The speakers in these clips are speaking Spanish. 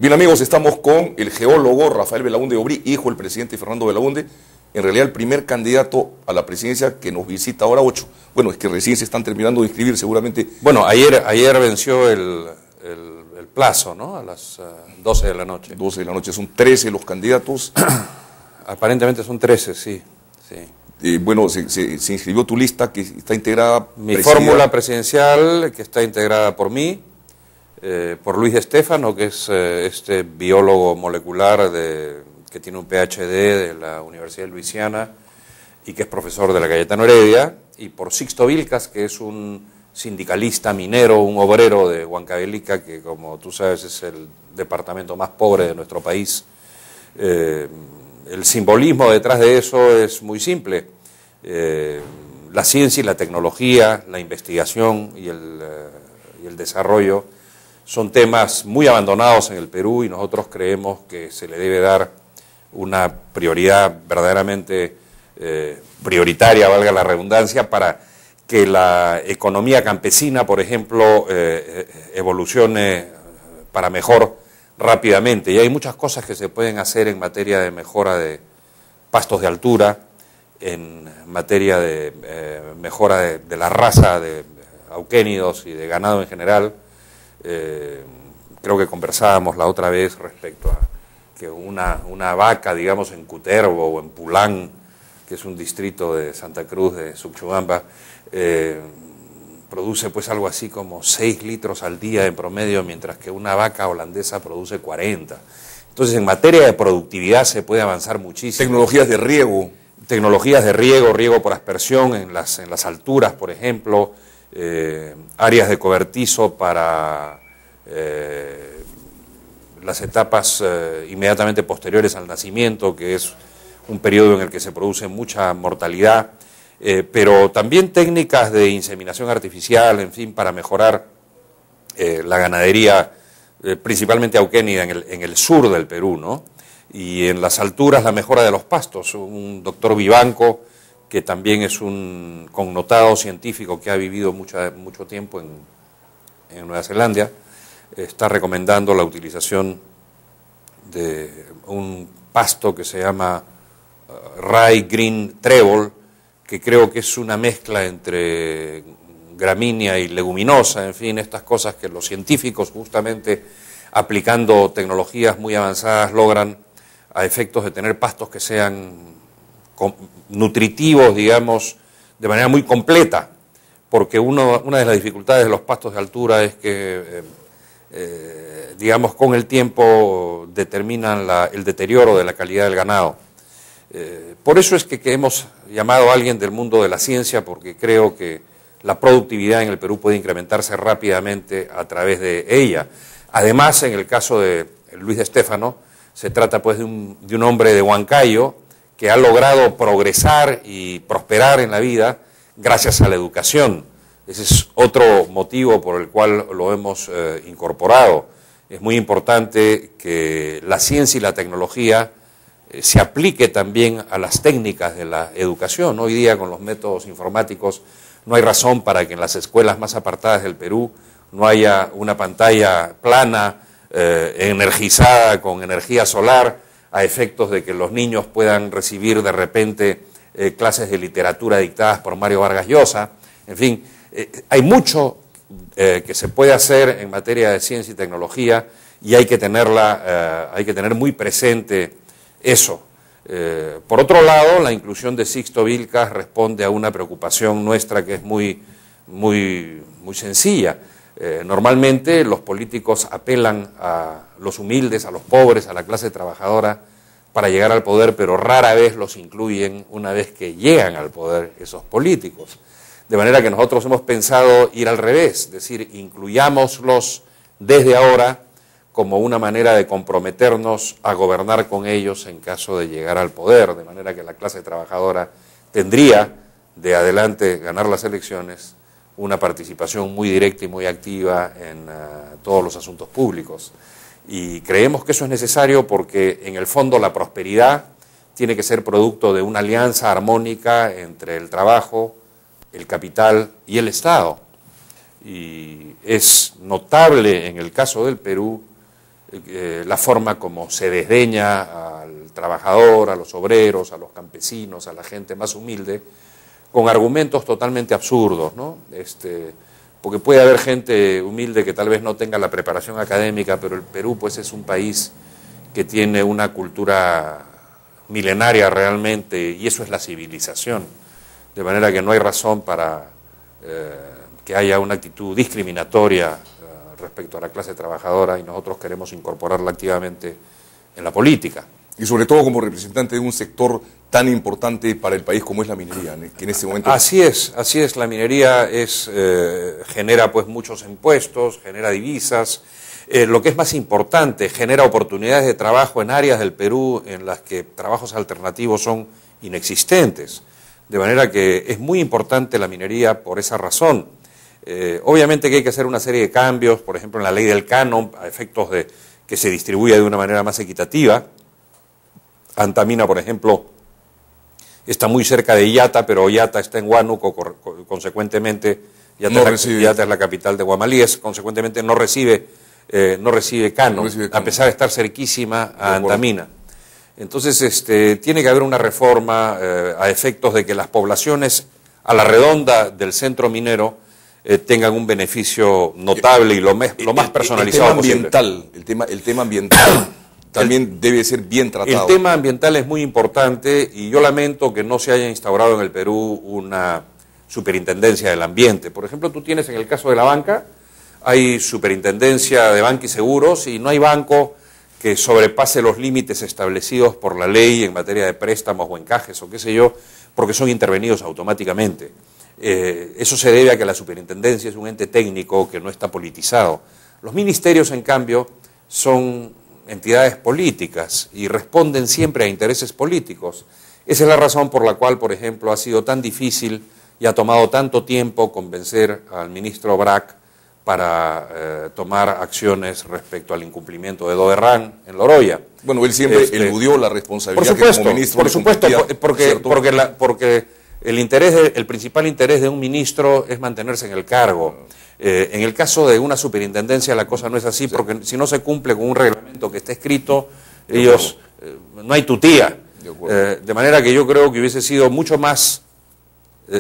Bien amigos, estamos con el geólogo Rafael Belaúnde Aubry, hijo del presidente Fernando Belaúnde, en realidad el primer candidato a la presidencia que nos visita ahora 8. Bueno, es que recién se están terminando de inscribir seguramente. Bueno, ayer venció el plazo, ¿no? A las 12 de la noche. 12 de la noche, son 13 los candidatos. Aparentemente son 13, sí. Bueno, se inscribió tu lista que está integrada. Mi fórmula presidencial, que está integrada por mí, por Luis Estéfano, que es este biólogo molecular que tiene un PhD de la Universidad de Luisiana y que es profesor de la Cayetano Heredia, y por Sixto Vilcas, que es un sindicalista minero, un obrero de Huancavelica, que como tú sabes es el departamento más pobre de nuestro país. El simbolismo detrás de eso es muy simple. La ciencia y la tecnología, la investigación y el desarrollo son temas muy abandonados en el Perú y nosotros creemos que se le debe dar una prioridad verdaderamente prioritaria, valga la redundancia, para que la economía campesina, por ejemplo, evolucione para mejor rápidamente. Y hay muchas cosas que se pueden hacer en materia de mejora de pastos de altura, en materia de mejora de la raza de auquénidos y de ganado en general. Creo que conversábamos la otra vez respecto a que una vaca, digamos, en Cutervo o en Pulán, que es un distrito de Santa Cruz de Suchugamba, produce pues algo así como 6 litros al día en promedio, mientras que una vaca holandesa produce 40. Entonces, en materia de productividad se puede avanzar muchísimo. Tecnologías de riego. Tecnologías de riego por aspersión en las alturas, por ejemplo, áreas de cobertizo para las etapas inmediatamente posteriores al nacimiento, que es un periodo en el que se produce mucha mortalidad, pero también técnicas de inseminación artificial, en fin, para mejorar la ganadería, principalmente auquénida en el sur del Perú, ¿no? Y en las alturas la mejora de los pastos. Un doctor Vivanco, que también es un connotado científico que ha vivido mucho tiempo en Nueva Zelanda, está recomendando la utilización de un pasto que se llama Rye Green Trébol, que creo que es una mezcla entre gramínea y leguminosa, en fin, estas cosas que los científicos, justamente aplicando tecnologías muy avanzadas, logran a efectos de tener pastos que sean nutritivos, digamos, de manera muy completa, porque una de las dificultades de los pastos de altura es que, digamos, con el tiempo determinan el deterioro de la calidad del ganado. Por eso es que hemos llamado a alguien del mundo de la ciencia, porque creo que la productividad en el Perú puede incrementarse rápidamente a través de ella. Además, en el caso de Luis Estéfano, se trata pues de un hombre de Huancayo que ha logrado progresar y prosperar en la vida gracias a la educación. Ese es otro motivo por el cual lo hemos incorporado. Es muy importante que la ciencia y la tecnología se aplique también a las técnicas de la educación. Hoy día, con los métodos informáticos, no hay razón para que en las escuelas más apartadas del Perú no haya una pantalla plana, energizada con energía solar, a efectos de que los niños puedan recibir de repente clases de literatura dictadas por Mario Vargas Llosa. En fin, hay mucho que se puede hacer en materia de ciencia y tecnología y hay que tener muy presente eso. Por otro lado, la inclusión de Sixto Vilcas responde a una preocupación nuestra que es muy sencilla. Normalmente los políticos apelan a los humildes, a los pobres, a la clase trabajadora para llegar al poder, pero rara vez los incluyen una vez que llegan al poder esos políticos. De manera que nosotros hemos pensado ir al revés, es decir, incluyámoslos desde ahora como una manera de comprometernos a gobernar con ellos en caso de llegar al poder, de manera que la clase trabajadora tendría de adelante ganar las elecciones una participación muy directa y muy activa en todos los asuntos públicos. Y creemos que eso es necesario porque, en el fondo, la prosperidad tiene que ser producto de una alianza armónica entre el trabajo, el capital y el Estado. Y es notable en el caso del Perú la forma como se desdeña al trabajador, a los obreros, a los campesinos, a la gente más humilde, con argumentos totalmente absurdos, ¿no? Porque puede haber gente humilde que tal vez no tenga la preparación académica, pero el Perú pues es un país que tiene una cultura milenaria realmente, y eso es la civilización, de manera que no hay razón para que haya una actitud discriminatoria respecto a la clase trabajadora, y nosotros queremos incorporarla activamente en la política. Y sobre todo como representante de un sector tan importante para el país como es la minería, que en este momento... Así es, la minería genera pues muchos impuestos, genera divisas, lo que es más importante, genera oportunidades de trabajo en áreas del Perú en las que trabajos alternativos son inexistentes, de manera que es muy importante la minería por esa razón. Obviamente que hay que hacer una serie de cambios, por ejemplo en la ley del canon, a efectos de que se distribuya de una manera más equitativa. Antamina, por ejemplo, está muy cerca de Illata, pero Illata está en Huánuco, consecuentemente Illata es la capital de Guamalíes, consecuentemente no recibe canon, a pesar de estar cerquísima a Antamina. Entonces tiene que haber una reforma a efectos de que las poblaciones a la redonda del centro minero tengan un beneficio notable y lo más personalizado posible. El tema ambiental también debe ser bien tratado. El tema ambiental es muy importante y yo lamento que no se haya instaurado en el Perú una superintendencia del ambiente. Por ejemplo, tú tienes en el caso de la banca, hay superintendencia de banca y seguros y no hay banco que sobrepase los límites establecidos por la ley en materia de préstamos o encajes o qué sé yo, porque son intervenidos automáticamente. Eso se debe a que la superintendencia es un ente técnico que no está politizado. Los ministerios, en cambio, son entidades políticas y responden siempre a intereses políticos. Esa es la razón por la cual, por ejemplo, ha sido tan difícil y ha tomado tanto tiempo convencer al ministro Brac para tomar acciones respecto al incumplimiento de Doderran en Loroya. Bueno, él siempre eludió la responsabilidad por supuesto, que como ministro por supuesto, porque el principal interés de un ministro es mantenerse en el cargo. En el caso de una superintendencia la cosa no es así, porque si no se cumple con un reglamento que está escrito, no hay tutía. De manera que yo creo que hubiese sido mucho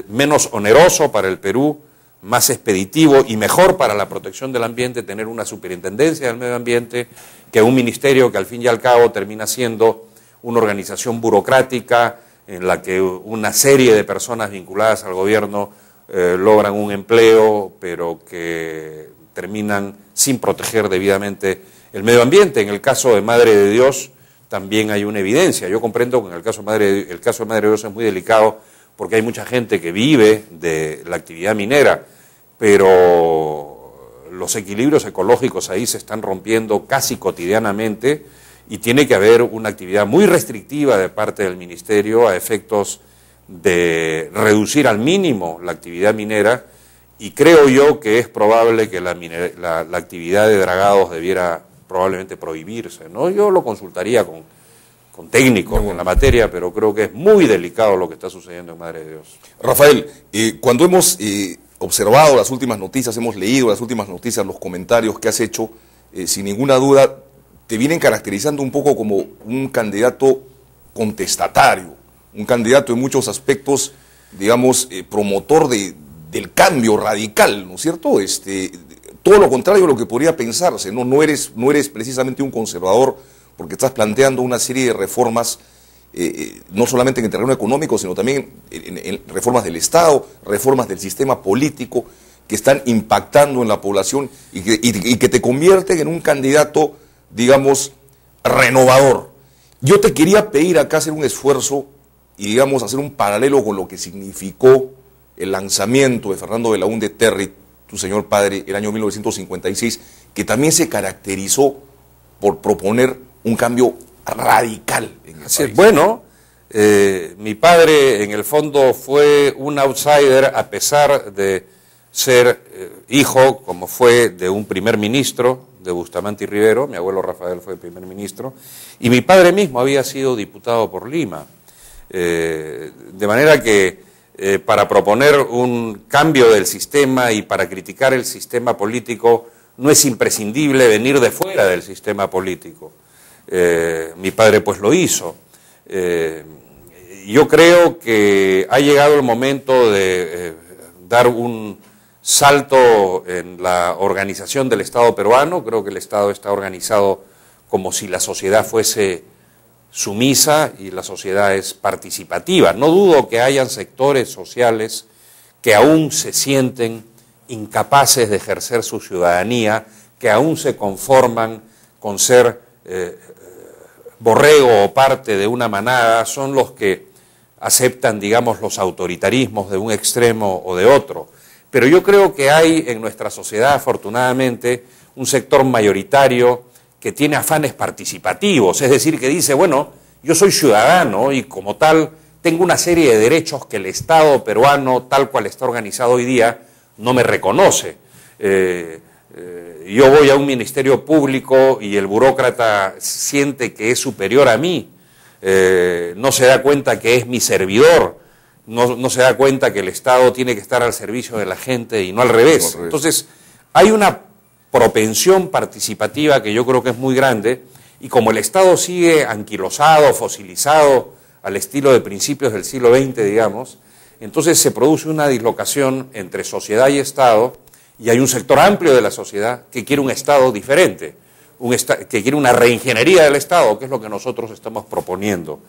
menos oneroso para el Perú, más expeditivo y mejor para la protección del ambiente tener una superintendencia del medio ambiente que un ministerio que al fin y al cabo termina siendo una organización burocrática en la que una serie de personas vinculadas al gobierno logran un empleo, pero que terminan sin proteger debidamente el medio ambiente. En el caso de Madre de Dios también hay una evidencia. Yo comprendo que en el caso de Madre de Dios es muy delicado porque hay mucha gente que vive de la actividad minera, pero los equilibrios ecológicos ahí se están rompiendo casi cotidianamente y tiene que haber una actividad muy restrictiva de parte del Ministerio a efectos de reducir al mínimo la actividad minera, y creo yo que es probable que la actividad de dragados debiera probablemente prohibirse, ¿no? Yo lo consultaría con técnicos en la materia, pero creo que es muy delicado lo que está sucediendo en Madre de Dios. Rafael, cuando hemos observado las últimas noticias, hemos leído las últimas noticias, los comentarios que has hecho, sin ninguna duda te vienen caracterizando un poco como un candidato contestatario, un candidato en muchos aspectos, digamos, promotor del cambio radical, ¿no es cierto? Todo lo contrario de lo que podría pensarse, ¿no? No eres precisamente un conservador, porque estás planteando una serie de reformas, no solamente en el terreno económico, sino también en reformas del Estado, reformas del sistema político, que están impactando en la población y que te convierten en un candidato, digamos, renovador. Yo te quería pedir acá hacer un esfuerzo y, digamos, hacer un paralelo con lo que significó el lanzamiento de Fernando Belaúnde Terry, tu señor padre, el año 1956, que también se caracterizó por proponer un cambio radical en el país. Bueno, mi padre en el fondo fue un outsider a pesar de ser hijo, como fue, de un primer ministro, de Bustamante y Rivero. Mi abuelo Rafael fue el primer ministro, y mi padre mismo había sido diputado por Lima. De manera que para proponer un cambio del sistema y para criticar el sistema político no es imprescindible venir de fuera del sistema político. Mi padre pues lo hizo. Yo creo que ha llegado el momento de dar un salto en la organización del Estado peruano. Creo que el Estado está organizado como si la sociedad fuese sumisa y la sociedad es participativa. No dudo que hayan sectores sociales que aún se sienten incapaces de ejercer su ciudadanía, que aún se conforman con ser borrego o parte de una manada, son los que aceptan, digamos, los autoritarismos de un extremo o de otro. Pero yo creo que hay en nuestra sociedad, afortunadamente, un sector mayoritario que tiene afanes participativos, es decir, que dice, bueno, yo soy ciudadano y como tal tengo una serie de derechos que el Estado peruano, tal cual está organizado hoy día, no me reconoce. Yo voy a un ministerio público y el burócrata siente que es superior a mí, no se da cuenta que es mi servidor, no se da cuenta que el Estado tiene que estar al servicio de la gente y no al revés. Entonces, hay una propensión participativa que yo creo que es muy grande, y como el Estado sigue anquilosado, fosilizado, al estilo de principios del siglo XX, digamos, entonces se produce una dislocación entre sociedad y Estado, y hay un sector amplio de la sociedad que quiere un Estado diferente, que quiere una reingeniería del Estado, que es lo que nosotros estamos proponiendo.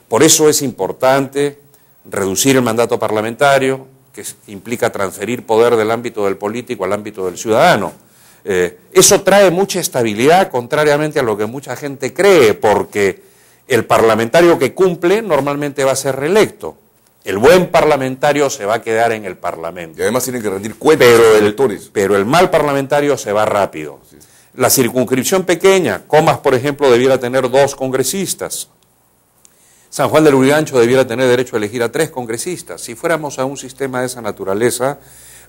Por eso es importante reducir el mandato parlamentario, que implica transferir poder del ámbito del político al ámbito del ciudadano. Eso trae mucha estabilidad, contrariamente a lo que mucha gente cree, porque el parlamentario que cumple normalmente va a ser reelecto. El buen parlamentario se va a quedar en el Parlamento. Y además tienen que rendir cuentas a los electores. Pero el mal parlamentario se va rápido. Sí. La circunscripción pequeña, Comas, por ejemplo, debiera tener 2 congresistas. San Juan del Urigancho debiera tener derecho a elegir a 3 congresistas. Si fuéramos a un sistema de esa naturaleza,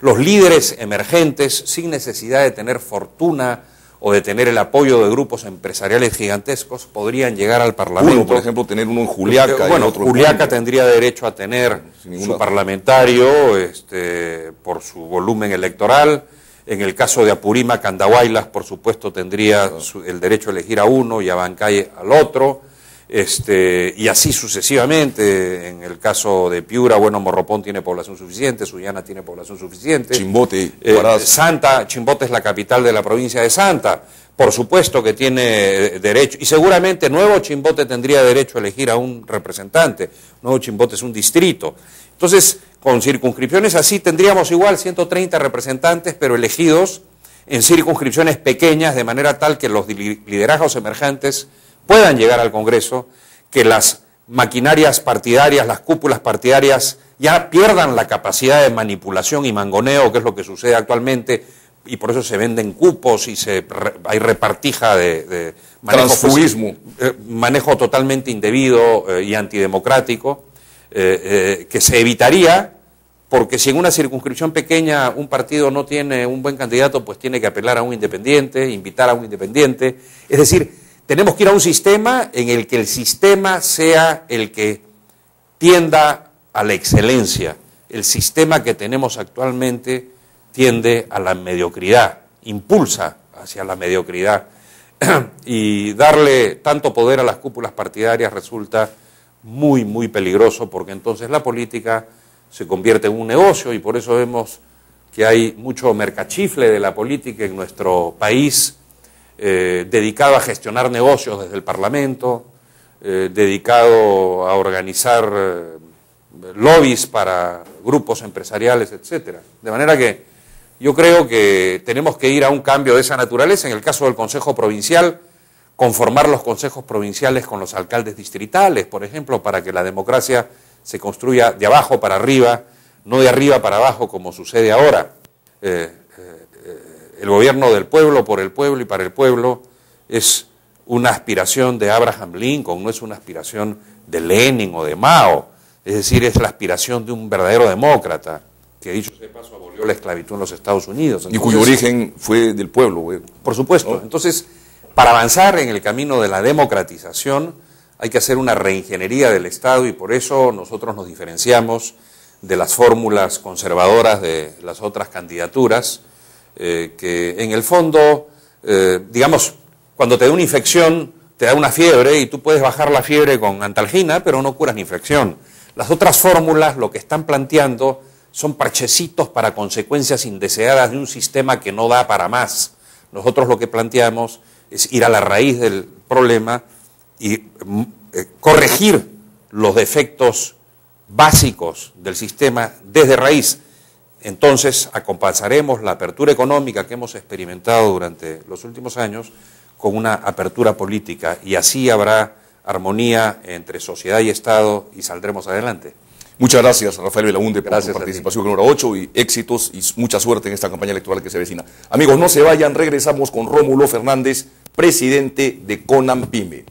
los líderes emergentes, sin necesidad de tener fortuna o de tener el apoyo de grupos empresariales gigantescos, podrían llegar al Parlamento. Uno, por ejemplo, tener uno en Juliaca. Bueno, y otro Juliaca tendría derecho a tener su parlamentario por su volumen electoral. En el caso de Apurímac, Andahuaylas, por supuesto, tendría el derecho a elegir a uno y a Bancay al otro. Y así sucesivamente. En el caso de Piura, bueno, Morropón tiene población suficiente, Sullana tiene población suficiente. Chimbote, Chimbote es la capital de la provincia de Santa, por supuesto que tiene derecho, y seguramente Nuevo Chimbote tendría derecho a elegir a un representante. Nuevo Chimbote es un distrito. Entonces, con circunscripciones así tendríamos igual 130 representantes, pero elegidos en circunscripciones pequeñas, de manera tal que los liderazgos emergentes puedan llegar al Congreso, que las maquinarias partidarias, las cúpulas partidarias ya pierdan la capacidad de manipulación y mangoneo, que es lo que sucede actualmente, y por eso se venden cupos y hay repartija de manejo, transfugismo, manejo totalmente indebido y antidemocrático, que se evitaría, porque si en una circunscripción pequeña un partido no tiene un buen candidato, pues tiene que apelar a un independiente, invitar a un independiente, es decir, tenemos que ir a un sistema en el que el sistema sea el que tienda a la excelencia. El sistema que tenemos actualmente tiende a la mediocridad, impulsa hacia la mediocridad. Y darle tanto poder a las cúpulas partidarias resulta muy, muy peligroso, porque entonces la política se convierte en un negocio, y por eso vemos que hay mucho mercachifle de la política en nuestro país, dedicado a gestionar negocios desde el Parlamento, dedicado a organizar lobbies para grupos empresariales, etcétera. De manera que yo creo que tenemos que ir a un cambio de esa naturaleza. En el caso del Consejo Provincial, conformar los consejos provinciales con los alcaldes distritales, por ejemplo, para que la democracia se construya de abajo para arriba, no de arriba para abajo como sucede ahora. El gobierno del pueblo, por el pueblo y para el pueblo es una aspiración de Abraham Lincoln, no es una aspiración de Lenin o de Mao, es decir, es la aspiración de un verdadero demócrata, que dicho sea de paso abolió la esclavitud en los Estados Unidos. Entonces, y cuyo origen fue del pueblo. Por supuesto. ¿No? Entonces, para avanzar en el camino de la democratización hay que hacer una reingeniería del Estado, y por eso nosotros nos diferenciamos de las fórmulas conservadoras de las otras candidaturas. que en el fondo, digamos, cuando te da una infección, te da una fiebre y tú puedes bajar la fiebre con antalgina, pero no curas la infección. Las otras fórmulas lo que están planteando son parchecitos para consecuencias indeseadas de un sistema que no da para más. Nosotros lo que planteamos es ir a la raíz del problema y corregir los defectos básicos del sistema desde raíz. Entonces acompasaremos la apertura económica que hemos experimentado durante los últimos años con una apertura política y así habrá armonía entre sociedad y Estado y saldremos adelante. Muchas gracias, Rafael Belaúnde, por su Gracias participación con Hora 8 y éxitos y mucha suerte en esta campaña electoral que se avecina. Amigos, no se vayan, regresamos con Rómulo Fernández, presidente de CONAMPYME.